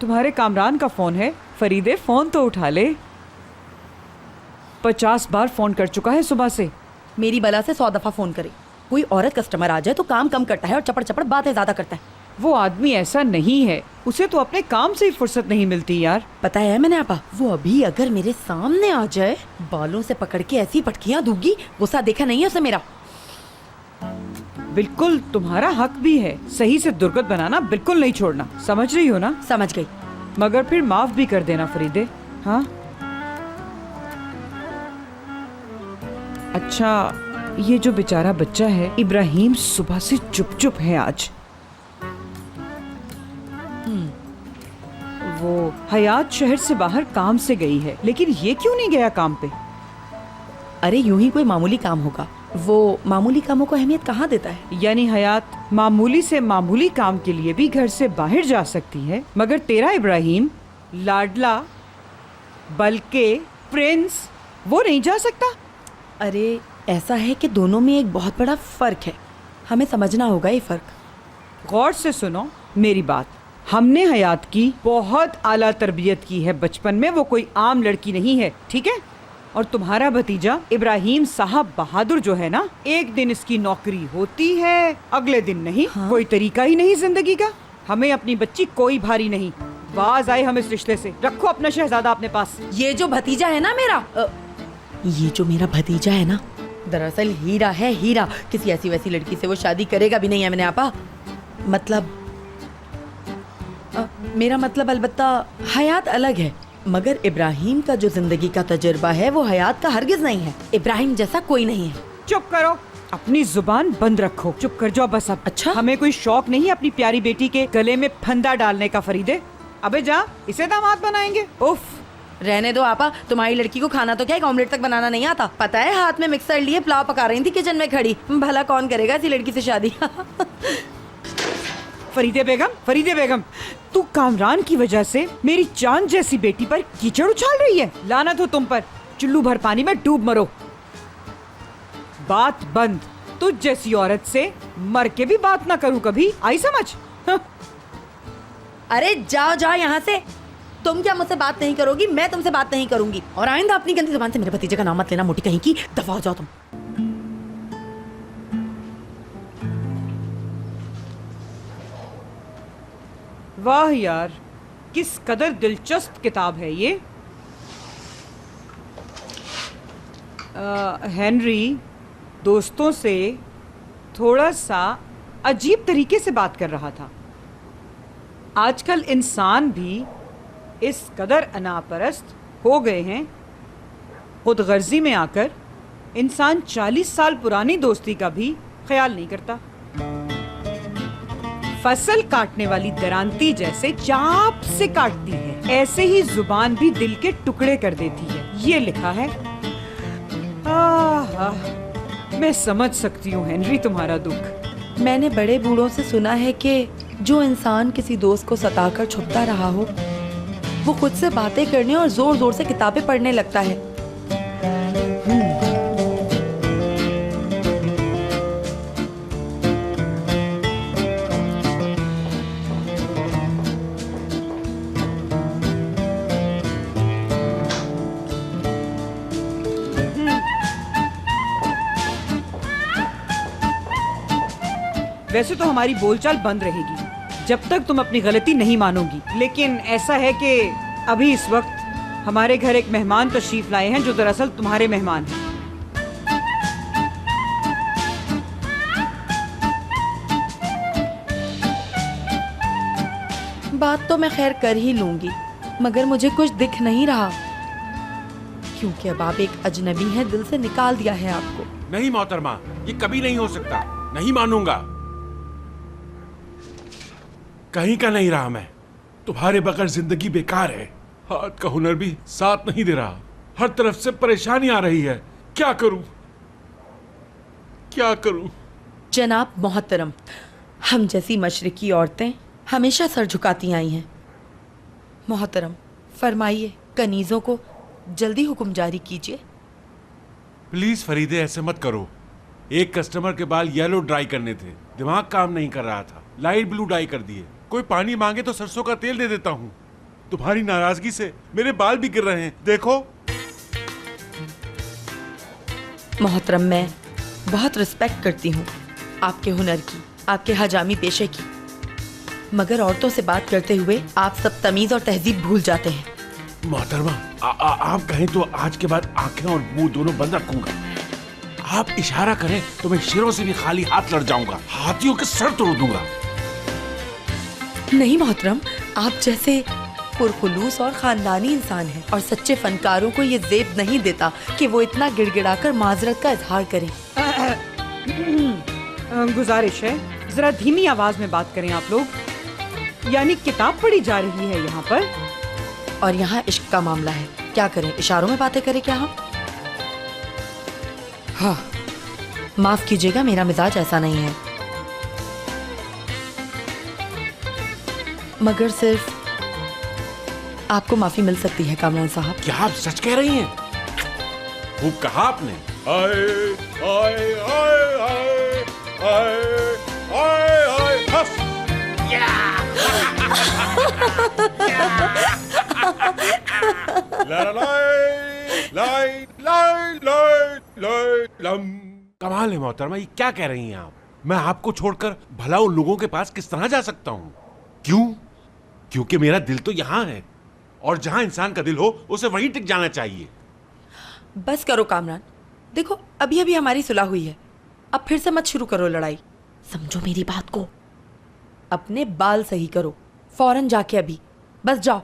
तुम्हारे कामरान का फोन है। फरीदे फोन तो उठा ले। 50 बार फोन कर चुका है सुबह से। मेरी बला से 100 दफा फोन करे। कोई औरत कस्टमर आ जाए तो काम कम करता है और चपड़ चपड़ बातें ज्यादा करता है। वो आदमी ऐसा नहीं है, उसे तो अपने काम से ही फुर्सत नहीं मिलती यार। पता है मैंने आपा, वो अभी अगर मेरे सामने आ जाए बालों से पकड़ के ऐसी पटकियां दूंगी। गुस्सा देखा नहीं है उसे मेरा। बिल्कुल तुम्हारा हक भी है, सही से दुर्गत बनाना बिल्कुल नहीं छोड़ना, समझ रही हो ना? समझ गई। मगर फिर माफ भी कर देना फरीदे। हाँ अच्छा, ये जो बेचारा बच्चा है इब्राहिम सुबह से चुप चुप है आज। वो हयात शहर से बाहर काम से गई है, लेकिन ये क्यों नहीं गया काम पे? अरे यूं ही कोई मामूली काम होगा, वो मामूली कामों को अहमियत कहाँ देता है। यानी हयात मामूली से मामूली काम के लिए भी घर से बाहर जा सकती है, मगर तेरा इब्राहिम लाडला बल्कि प्रिंस वो नहीं जा सकता। अरे ऐसा है कि दोनों में एक बहुत बड़ा फर्क है, हमें समझना होगा ये फर्क। गौर से सुनो मेरी बात। हमने हयात की बहुत आला तरबियत की है बचपन में, वो कोई आम लड़की नहीं है, ठीक है? और तुम्हारा भतीजा इब्राहिम साहब बहादुर जो है ना, एक दिन इसकी नौकरी होती है, अगले दिन नहीं। हाँ? कोई कोई तरीका ही नहीं जिंदगी का। हमें अपनी बच्ची कोई भारी नहीं। बाज आए हम इस रिश्ते से। रखो अपना शहजादा अपने पास। ये जो भतीजा है ना मेरा, ये जो मेरा भतीजा है ना, दरअसल हीरा है, हीरा। किसी ऐसी वैसी लड़की से वो शादी करेगा भी नहीं है मैंने आपा। मतलब मेरा मतलब अलबत्ता हयात अलग है, मगर इब्राहिम का जो जिंदगी का तजुर्बा है वो हयात का हरगिज नहीं है। इब्राहिम जैसा कोई नहीं है। चुप करो, अपनी जुबान बंद रखो। चुप कर जाओ बस अब। अच्छा? हमें कोई शौक नहीं अपनी प्यारी बेटी के गले में फंदा डालने का फरीदे। अबे जा, इसे दामाद बनाएंगे। उफ, रहने दो आपा, तुम्हारी लड़की को खाना तो क्या एक ऑमलेट तक बनाना नहीं आता। पता है हाथ में मिक्सर लिए पुलाव पका रही थी किचन में खड़ी। भला कौन करेगा ऐसी लड़की से शादी। फरीदे बेगम, फरीदे बेगम, तू कामरान की वजह से मेरी चांद जैसी बेटी पर कीचड़ उछाल रही है। लानत हो तुम पर, चुल्लू भर पानी में डूब मरो। बात बंद। तुझ जैसी औरत से मर के भी बात ना करूं कभी, आई समझ? हाँ। अरे जाओ जाओ यहाँ से। तुम क्या मुझसे बात नहीं करोगी, मैं तुमसे बात नहीं करूंगी। और आइंदा अपनी गंदी जुबान से मेरे भतीजे का नाम मत लेना, मोटी कहीं की। दफा हो जाओ तुम। वाह यार, किस कदर दिलचस्प किताब है ये। हेनरी दोस्तों से थोड़ा सा अजीब तरीके से बात कर रहा था। आजकल इंसान भी इस कदर अनापरस्त हो गए हैं, खुद गर्जी में आकर इंसान 40 साल पुरानी दोस्ती का भी ख्याल नहीं करता। फसल काटने वाली दरांती जैसे चाप से काटती है, ऐसे ही जुबान भी दिल के टुकड़े कर देती है। ये लिखा है। मैं समझ सकती हूँ हेनरी तुम्हारा दुख। मैंने बड़े बूढ़ों से सुना है कि जो इंसान किसी दोस्त को सताकर छुपता रहा हो, वो खुद से बातें करने और जोर जोर से किताबें पढ़ने लगता है। वैसे तो हमारी बोलचाल बंद रहेगी जब तक तुम अपनी गलती नहीं मानोगी, लेकिन ऐसा है कि अभी इस वक्त हमारे घर एक मेहमान तशरीफ लाए हैं जो दरअसल तुम्हारे मेहमान हैं। बात तो मैं खैर कर ही लूंगी, मगर मुझे कुछ दिख नहीं रहा, क्योंकि अब आप एक अजनबी हैं। दिल से निकाल दिया है आपको। नहीं मोहतरमा, ये कभी नहीं हो सकता। नहीं मानूंगा। कहीं का नहीं रहा मैं। तुम्हारे बगैर जिंदगी बेकार है। हाथ का हुनर भी साथ नहीं दे रहा। हर तरफ से परेशानी आ रही है। क्या करूं, क्या करूं? जनाब मोहतरम, हम जैसी मशरिकी औरतें हमेशा सर झुकाती आई हैं। मोहतरम फरमाइए, कनीज़ों को जल्दी हुक्म जारी कीजिए। प्लीज फरीदे, ऐसे मत करो। एक कस्टमर के बाल येलो ड्राई करने थे, दिमाग काम नहीं कर रहा था। लाइट ब्लू डाई कर दिए। कोई पानी मांगे तो सरसों का तेल दे देता हूँ। तुम्हारी नाराजगी से मेरे बाल भी गिर रहे हैं, देखो। मोहतरम, मैं बहुत रिस्पेक्ट करती हूँ आपके हुनर की, आपके हजामी पेशे की, मगर औरतों से बात करते हुए आप सब तमीज और तहजीब भूल जाते हैं। मोहतरमा, आप कहें तो आज के बाद आंखें और मुंह दोनों बंद रखूंगा। आप इशारा करें तो मैं शेरों से भी खाली हाथ लड़ जाऊंगा, हाथियों के सर तोड़ दूंगा। नहीं मोहतरम, आप जैसे पुरखुलूस और खानदानी इंसान हैं और सच्चे फनकारों को ये ज़ेब नहीं देता कि वो इतना गिड़गिड़ाकर माजरत का इजहार करें। गुजारिश है, जरा धीमी आवाज में बात करें आप लोग। यानी किताब पढ़ी जा रही है यहाँ पर, और यहाँ इश्क का मामला है। क्या करें, इशारों में बातें करें क्या हम? हाँ, माफ कीजिएगा, मेरा मिजाज ऐसा नहीं है, मगर सिर्फ आपको माफी मिल सकती है कामरान साहब। क्या आप सच कह रही हैं? खूब कहा आपने। आए आए आए आए आए आए आए हस। ला ला लाई लाई लाई लाई लम। कमाल है मोहतरमा, ये क्या कह रही हैं आप? मैं आपको छोड़कर भला उन लोगों के पास किस तरह जा सकता हूँ? क्यों? क्योंकि मेरा दिल तो यहाँ है, और जहाँ इंसान का दिल हो उसे वहीं टिक जाना चाहिए। बस करो कामरान, देखो अभी अभी हमारी सुलह हुई है, अब फिर से मत शुरू करो लड़ाई। समझो मेरी बात को, अपने बाल सही करो फौरन जाके, अभी बस जाओ।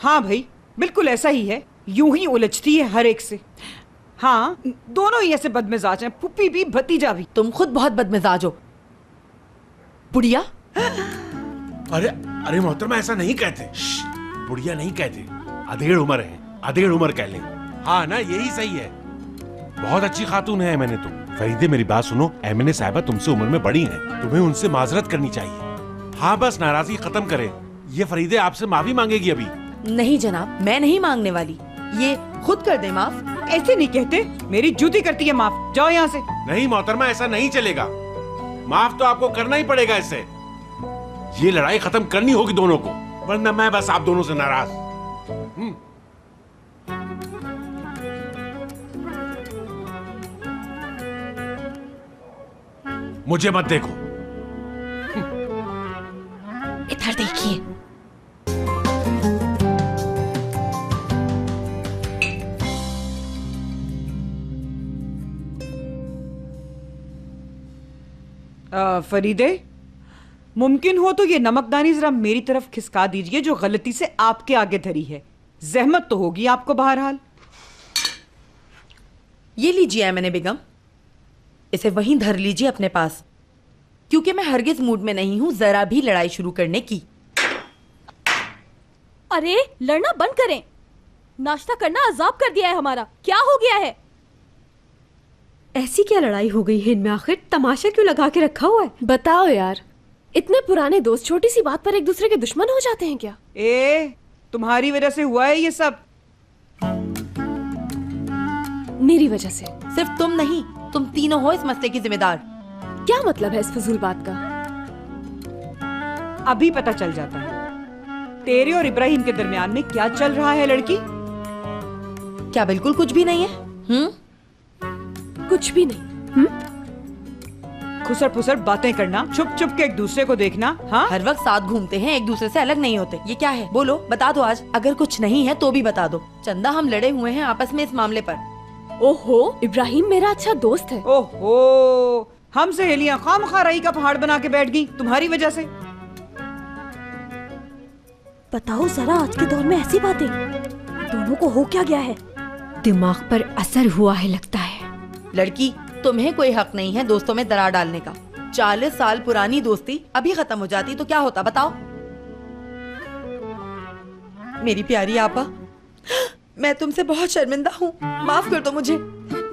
हाँ भाई, बिल्कुल ऐसा ही है, यूं ही उलझती है हर एक से। हाँ, दोनों ही ऐसे बदमिजाज हैं, फूफी भी भतीजा भी। तुम खुद बहुत बदमिजाज हो बुढ़िया। अरे अरे मोहतरमा, ऐसा नहीं कहते। बुढ़िया नहीं कहते, अधेड़ उम्र है, अधेड़ उम्र कह लें। हाँ ना, यही सही है। बहुत अच्छी खातून है मैंने तो। फरीदे मेरी बात सुनो, एमएनए साहिबा तुमसे उम्र में बड़ी हैं, तुम्हें उनसे माजरत करनी चाहिए। हाँ बस नाराजगी खत्म करें। ये फरीदे आपसे माफी मांगेगी अभी। नहीं जनाब, मैं नहीं मांगने वाली, ये खुद कर दे माफ। ऐसे नहीं कहते, मेरी जूती करती है माफ। जाओ यहाँ से। नहीं मोहतरमा, ऐसा नहीं चलेगा। माफ तो आपको करना ही पड़ेगा इससे। ये लड़ाई खत्म करनी होगी दोनों को, वरना मैं बस आप दोनों से नाराज। मुझे मत देखो। इधर देखिए। फरीदे, मुमकिन हो तो ये नमकदानी जरा मेरी तरफ खिसका दीजिए जो गलती से आपके आगे धरी है। जहमत तो होगी आपको बहरहाल। ये लीजिए एमएनए बेगम, इसे वहीं धर लीजिए अपने पास, क्योंकि मैं हरगिज मूड में नहीं हूं जरा भी लड़ाई शुरू करने की। अरे लड़ना बंद करें, नाश्ता करना अजाब कर दिया है हमारा। क्या हो गया है? ऐसी क्या लड़ाई हो गई है इनमें? आखिर तमाशा क्यों लगा के रखा हुआ है? बताओ यार, इतने पुराने दोस्त छोटी सी बात पर एक दूसरे के दुश्मन हो जाते हैं क्या? तुम्हारी वजह से हुआ है ये सब। मेरी वजह से? सिर्फ तुम नहीं, तुम तीनों हो इस मसले की जिम्मेदार। क्या मतलब है इस फजूल बात का? अभी पता चल जाता है तेरे और इब्राहिम के दरमियान में क्या चल रहा है लड़की। क्या बिल्कुल कुछ भी नहीं है? कुछ भी नहीं। खुसर फुसर बातें करना, चुप चुप के एक दूसरे को देखना। हाँ, हर वक्त साथ घूमते हैं, एक दूसरे से अलग नहीं होते। ये क्या है? बोलो, बता दो आज। अगर कुछ नहीं है तो भी बता दो। चंदा, हम लड़े हुए हैं आपस में इस मामले पर। ओहो, इब्राहिम मेरा अच्छा दोस्त है। ओहो, हम सहेलियां खामखाराई का पहाड़ बना के बैठ गई तुम्हारी वजह से। बताओ जरा, आज के दौर में ऐसी बातें दोनों को हो क्या गया है? दिमाग पर असर हुआ है लगता है। लड़की, तुम्हें कोई हक नहीं है दोस्तों में दरार डालने का। 40 साल पुरानी दोस्ती अभी खत्म हो जाती तो क्या होता बताओ? मेरी प्यारी आपा, मैं तुमसे बहुत शर्मिंदा हूँ, माफ कर दो मुझे,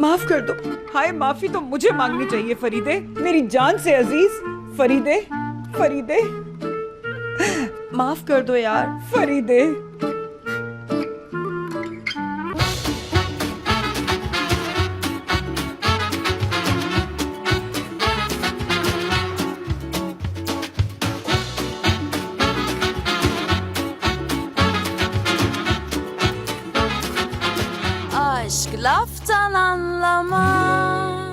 माफ कर दो। हाय, माफी तो मुझे मांगनी चाहिए फरीदे, मेरी जान से अजीज। फरीदे, फरीदे, माफ कर दो यार। फरीदे। laftan anlamaz.